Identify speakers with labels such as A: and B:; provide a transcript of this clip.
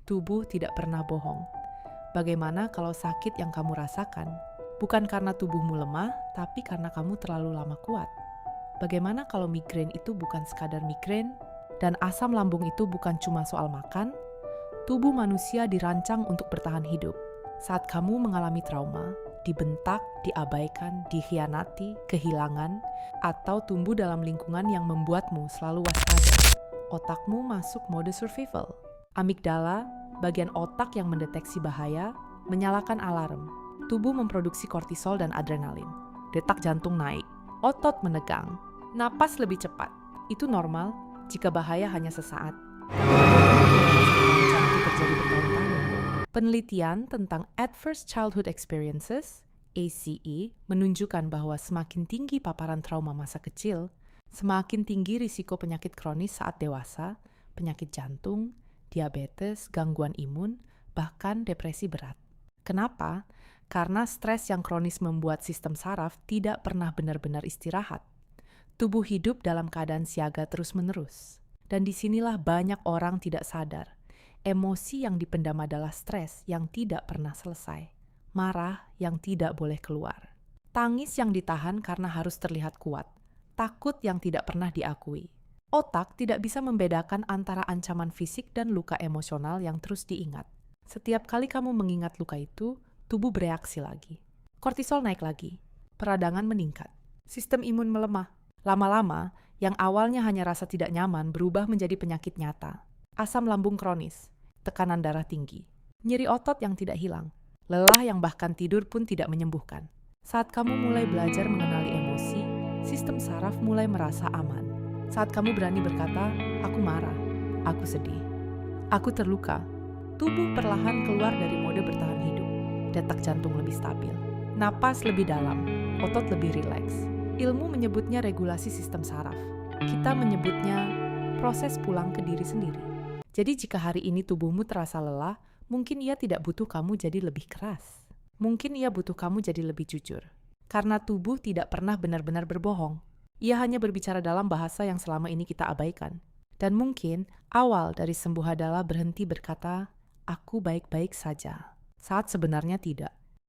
A: tubuh tidak pernah bohong. Bagaimana kalau sakit yang kamu rasakan bukan karena tubuhmu lemah, tapi karena kamu terlalu lama kuat? Bagaimana kalau migrain itu bukan sekadar migrain, dan asam lambung itu bukan cuma soal makan? Tubuh manusia dirancang untuk bertahan hidup. Saat kamu mengalami trauma, dibentak, diabaikan, dikhianati, kehilangan, atau tumbuh dalam lingkungan yang membuatmu selalu waspada, otakmu masuk mode survival. Amigdala, bagian otak yang mendeteksi bahaya, menyalakan alarm. Tubuh memproduksi kortisol dan adrenalin. Detak jantung naik, otot menegang, napas lebih cepat. Itu normal jika bahaya hanya sesaat. Terjadi bertahun-tahun. Penelitian tentang Adverse Childhood Experiences, ACE, menunjukkan bahwa semakin tinggi paparan trauma masa kecil, semakin tinggi risiko penyakit kronis saat dewasa, penyakit jantung, diabetes, gangguan imun, bahkan depresi berat. Kenapa? Karena stres yang kronis membuat sistem saraf tidak pernah benar-benar istirahat. Tubuh hidup dalam keadaan siaga terus-menerus. Dan disinilah banyak orang tidak sadar. Emosi yang dipendam adalah stres yang tidak pernah selesai. Marah yang tidak boleh keluar. Tangis yang ditahan karena harus terlihat kuat. Takut yang tidak pernah diakui. Otak tidak bisa membedakan antara ancaman fisik dan luka emosional yang terus diingat. Setiap kali kamu mengingat luka itu, tubuh bereaksi lagi. Kortisol naik lagi. Peradangan meningkat. Sistem imun melemah. Lama-lama, yang awalnya hanya rasa tidak nyaman berubah menjadi penyakit nyata. Asam lambung kronis, tekanan darah tinggi, nyeri otot yang tidak hilang, lelah yang bahkan tidur pun tidak menyembuhkan. Saat kamu mulai belajar mengenali emosi, sistem saraf mulai merasa aman. Saat kamu berani berkata, aku marah, aku sedih, aku terluka, tubuh perlahan keluar dari mode bertahan hidup. Detak jantung lebih stabil, napas lebih dalam, otot lebih rileks. Ilmu menyebutnya regulasi sistem saraf. Kita menyebutnya proses pulang ke diri sendiri. Jadi jika hari ini tubuhmu terasa lelah, mungkin ia tidak butuh kamu jadi lebih keras. Mungkin ia butuh kamu jadi lebih jujur. Karena tubuh tidak pernah benar-benar berbohong. Ia hanya berbicara dalam bahasa yang selama ini kita abaikan. Dan mungkin awal dari sembuh adalah berhenti berkata, aku baik-baik saja. Saat sebenarnya tidak.